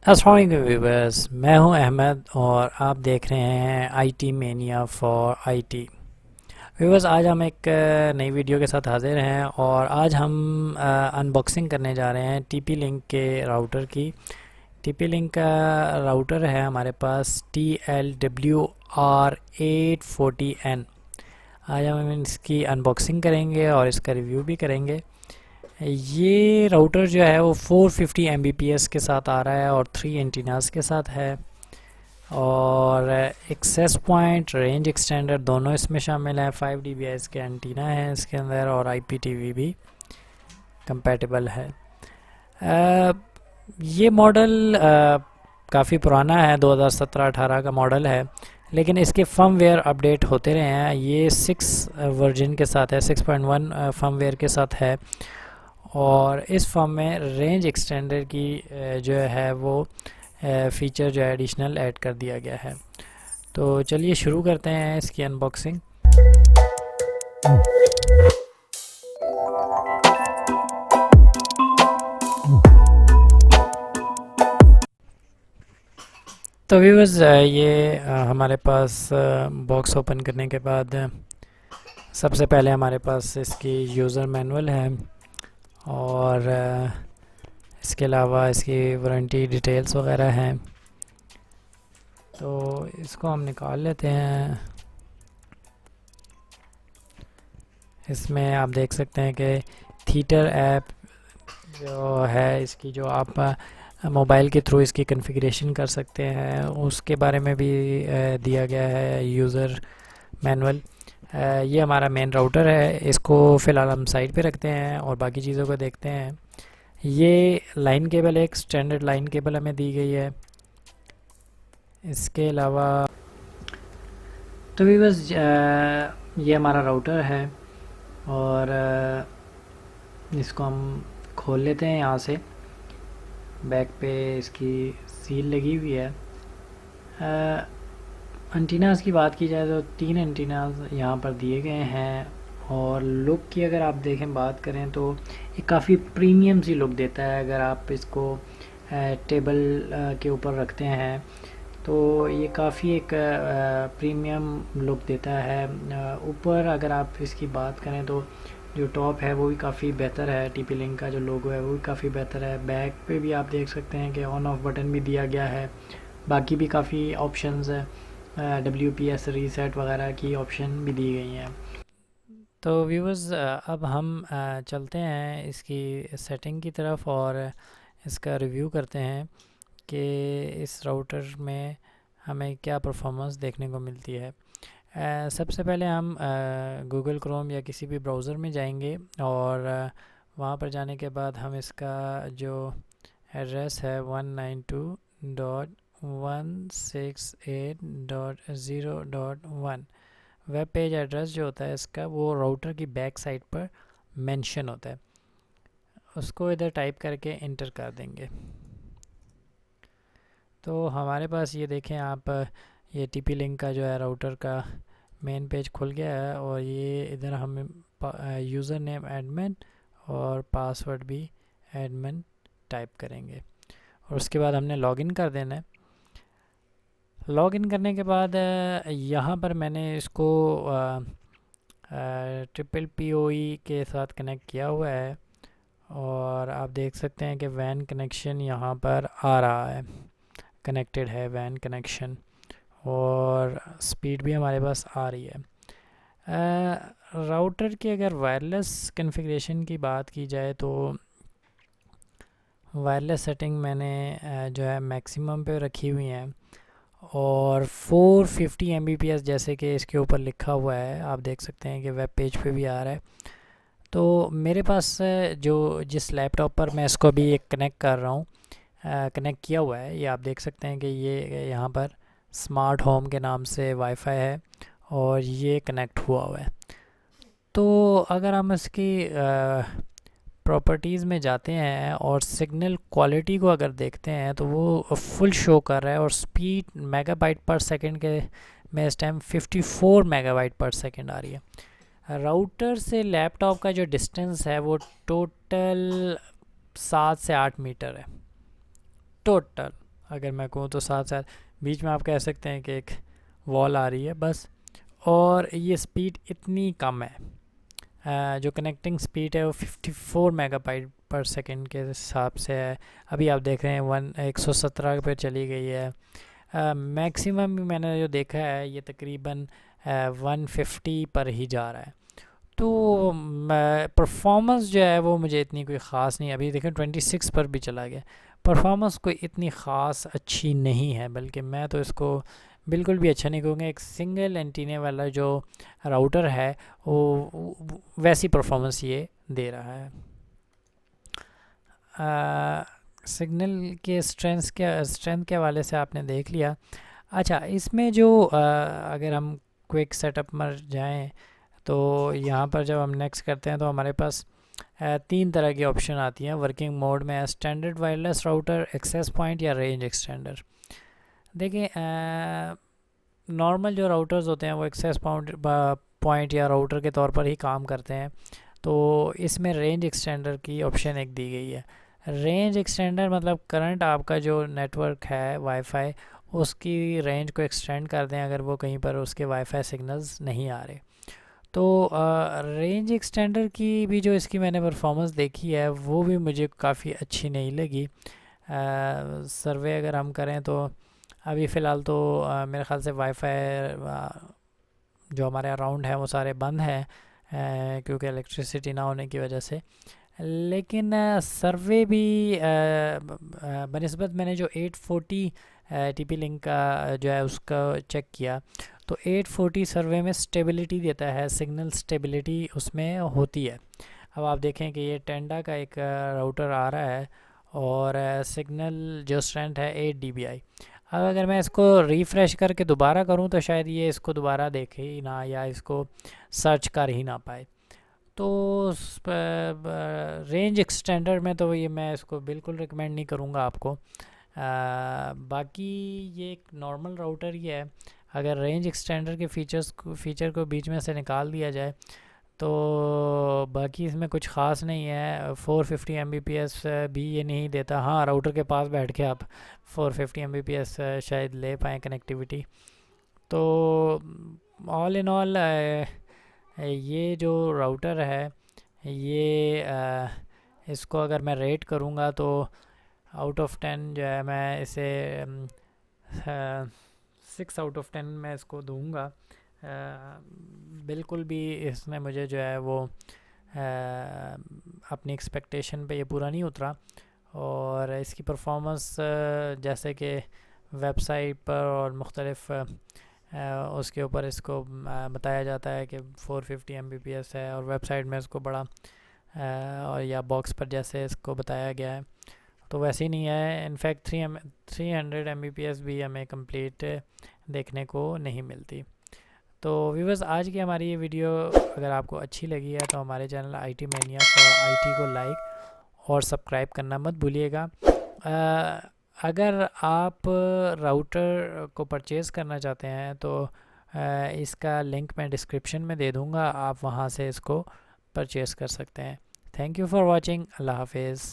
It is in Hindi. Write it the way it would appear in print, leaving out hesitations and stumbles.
अस्सलाम वालेकुम व्यूअर्स, मैं हूं अहमद और आप देख रहे हैं IT mania for IT. Viewers, आज हम एक नई वीडियो के साथ हाजिर हैं और आज हम अनबॉक्सिंग करने जा रहे हैं टीपी लिंक के राउटर की। टीपी लिंक का राउटर है हमारे पास TLWR840N। आज हम इसकी अनबॉक्सिंग करेंगे और इसका रिव्यू भी करेंगे। ये राउटर जो है वो 450 Mbps के साथ आ रहा है और 3 एंटीनास के साथ है, और एक्सेस पॉइंट, रेंज एक्सटेंडर दोनों इसमें शामिल हैं। 5 dBi के एंटीना हैं इसके अंदर और IPTV भी कंपैटिबल है। ये मॉडल काफ़ी पुराना है, 2017-18 का मॉडल है, लेकिन इसके फर्मवेयर अपडेट होते रहे हैं। ये 6 वर्जन के साथ है, 6.1 फर्मवेयर के साथ है, और इस फॉर्म में रेंज एक्सटेंडर की जो है वो फ़ीचर जो है एडिशनल ऐड कर दिया गया है। तो चलिए शुरू करते हैं इसकी अनबॉक्सिंग। तो व्यूअर्स, ये हमारे पास बॉक्स ओपन करने के बाद सबसे पहले हमारे पास इसकी यूज़र मैनुअल है, और इसके अलावा इसकी वारंटी डिटेल्स वगैरह हैं। तो इसको हम निकाल लेते हैं। इसमें आप देख सकते हैं कि थीटर ऐप जो है इसकी, जो आप मोबाइल के थ्रू इसकी कॉन्फ़िगरेशन कर सकते हैं, उसके बारे में भी दिया गया है यूज़र मैनुअल। ये हमारा मेन राउटर है, इसको फ़िलहाल हम साइड पे रखते हैं और बाकी चीज़ों को देखते हैं। ये लाइन केबल, एक स्टैंडर्ड लाइन केबल हमें दी गई है। इसके अलावा तो भी बस ये हमारा राउटर है, और इसको हम खोल लेते हैं यहाँ से। बैक पे इसकी सील लगी हुई है। एंटीनास की बात की जाए तो 3 एंटीनास यहाँ पर दिए गए हैं, और लुक की अगर आप देखें, बात करें तो ये काफ़ी प्रीमियम सी लुक देता है। अगर आप इसको टेबल के ऊपर रखते हैं तो ये काफ़ी एक प्रीमियम लुक देता है। ऊपर अगर आप इसकी बात करें तो जो टॉप है वो भी काफ़ी बेहतर है, टीपी लिंक का जो लोगो है वो भी काफ़ी बेहतर है। बैक पे भी आप देख सकते हैं कि ऑन ऑफ बटन भी दिया गया है। बाकी भी काफ़ी ऑप्शंस है, WPS रीसेट वगैरह की ऑप्शन भी दी गई हैं। तो व्यूअर्स, अब हम चलते हैं इसकी सेटिंग की तरफ और इसका रिव्यू करते हैं कि इस राउटर में हमें क्या परफॉर्मेंस देखने को मिलती है। सबसे पहले हम गूगल क्रोम या किसी भी ब्राउज़र में जाएंगे, और वहाँ पर जाने के बाद हम इसका जो एड्रेस है 192.168.0.1 वेब पेज एड्रेस जो होता है इसका, वो राउटर की बैक साइड पर मेंशन होता है। उसको इधर टाइप करके इंटर कर देंगे तो हमारे पास ये देखें आप, ये टीपी लिंक का जो है राउटर का मेन पेज खुल गया है, और ये इधर हम यूज़र नेम एडमिन और पासवर्ड भी एडमिन टाइप करेंगे, और उसके बाद हमने लॉगिन कर देना है। लॉगिन करने के बाद यहाँ पर मैंने इसको PPPoE के साथ कनेक्ट किया हुआ है, और आप देख सकते हैं कि वैन कनेक्शन यहाँ पर आ रहा है, कनेक्टेड है वैन कनेक्शन, और स्पीड भी हमारे पास आ रही है। राउटर की अगर वायरलेस कॉन्फ़िगरेशन की बात की जाए तो वायरलेस सेटिंग मैंने जो है मैक्सिमम पे रखी हुई हैं, और 450 Mbps जैसे कि इसके ऊपर लिखा हुआ है, आप देख सकते हैं कि वेब पेज पे भी आ रहा है। तो मेरे पास जो जिस लैपटॉप पर मैं इसको भी एक कनेक्ट कर रहा हूँ, कनेक्ट किया हुआ है, ये आप देख सकते हैं कि ये यहाँ पर स्मार्ट होम के नाम से वाईफाई है और ये कनेक्ट हुआ हुआ है। तो अगर हम इसकी प्रॉपर्टीज़ में जाते हैं और सिग्नल क्वालिटी को अगर देखते हैं तो वो फुल शो कर रहा है, और स्पीड मेगाबाइट पर सेकंड के में इस टाइम 54 मेगाबाइट पर सेकंड आ रही है। राउटर से लैपटॉप का जो डिस्टेंस है वो टोटल 7 से 8 मीटर है टोटल। अगर मैं कहूँ तो साथ साथ बीच में आप कह सकते हैं कि एक वॉल आ रही है बस। और ये स्पीड इतनी कम है, जो कनेक्टिंग स्पीड है वो 54 मेगाबाइट पर सेकंड के हिसाब से है। अभी आप देख रहे हैं 117 पे चली गई है। मैक्सिमम भी मैंने जो देखा है ये तकरीबन 150 पर ही जा रहा है। तो परफॉर्मेंस जो है वो मुझे इतनी कोई ख़ास नहीं, अभी देखें 26 पर भी चला गया। परफॉर्मेंस कोई इतनी ख़ास अच्छी नहीं है, बल्कि मैं तो इसको बिल्कुल भी अच्छा नहीं कहूँगा। एक सिंगल एंटीने वाला जो राउटर है वो वैसी परफॉर्मेंस ये दे रहा है। सिग्नल के स्ट्रेंथ के हवाले से आपने देख लिया। अच्छा, इसमें जो अगर हम क्विक सेटअप में जाएं तो यहाँ पर जब हम नेक्स्ट करते हैं तो हमारे पास 3 तरह की ऑप्शन आती हैं वर्किंग मोड में: standard wireless router, access point या रेंज एक्सटेंडर। देखिए, नॉर्मल जो राउटर्स होते हैं वो एक्सेस पॉइंट या राउटर के तौर पर ही काम करते हैं। तो इसमें रेंज एक्सटेंडर की ऑप्शन एक दी गई है। रेंज एक्सटेंडर मतलब करंट आपका जो नेटवर्क है वाईफाई, उसकी रेंज को एक्सटेंड कर दें अगर वो कहीं पर उसके वाईफाई सिग्नल्स नहीं आ रहे। तो रेंज एक्सटेंडर की भी जो इसकी मैंने परफॉर्मेंस देखी है वो भी मुझे काफ़ी अच्छी नहीं लगी। सर्वे अगर हम करें तो अभी फ़िलहाल तो मेरे ख़्याल से वाईफाई जो हमारे अराउंड है वो सारे बंद हैं, क्योंकि इलेक्ट्रिसिटी ना होने की वजह से। लेकिन सर्वे भी बनिस्बत मैंने जो 840 टीपी लिंक का जो है उसका चेक किया तो 840 सर्वे में स्टेबिलिटी देता है, सिग्नल स्टेबिलिटी उसमें होती है। अब आप देखें कि ये टेंडा का एक राउटर आ रहा है और सिग्नल जो स्ट्रेंथ है 8 dBi। अब अगर मैं इसको रिफ़्रेश करके दोबारा करूं तो शायद ये इसको दोबारा देखे ही ना या इसको सर्च कर ही ना पाए। तो रेंज एक्सटेंडर में तो ये मैं इसको बिल्कुल रिकमेंड नहीं करूँगा आपको। बाकी ये एक नॉर्मल राउटर ही है। अगर रेंज एक्सटेंडर के फीचर को बीच में से निकाल दिया जाए तो बाकी इसमें कुछ ख़ास नहीं है। 450 Mbps भी ये नहीं देता। हाँ, राउटर के पास बैठ के आप 450 Mbps शायद ले पाएँ कनेक्टिविटी। तो ऑल इन ऑल ये जो राउटर है ये इसको अगर मैं रेट करूँगा तो आउट ऑफ 10 जो है मैं इसे 6 आउट ऑफ 10 मैं इसको दूँगा। बिल्कुल भी इसमें मुझे जो है वो अपनी एक्सपेक्टेशन पे ये पूरा नहीं उतरा। और इसकी परफॉर्मेंस जैसे कि वेबसाइट पर और मुख्तलिफ उसके ऊपर इसको बताया जाता है कि 450 Mbps है और वेबसाइट में इसको बड़ा और या बॉक्स पर जैसे इसको बताया गया है तो वैसे ही नहीं है। इनफैक्ट 300 Mbps भी हमें कंप्लीट देखने को नहीं मिलती। तो व्यूअर्स, आज की हमारी ये वीडियो अगर आपको अच्छी लगी है तो हमारे चैनल IT मैनिया और IT को लाइक और सब्सक्राइब करना मत भूलिएगा। अगर आप राउटर को परचेज़ करना चाहते हैं तो इसका लिंक मैं डिस्क्रिप्शन में दे दूँगा, आप वहाँ से इसको परचेज़ कर सकते हैं। Thank you for watching. अल्लाह हाफिज़।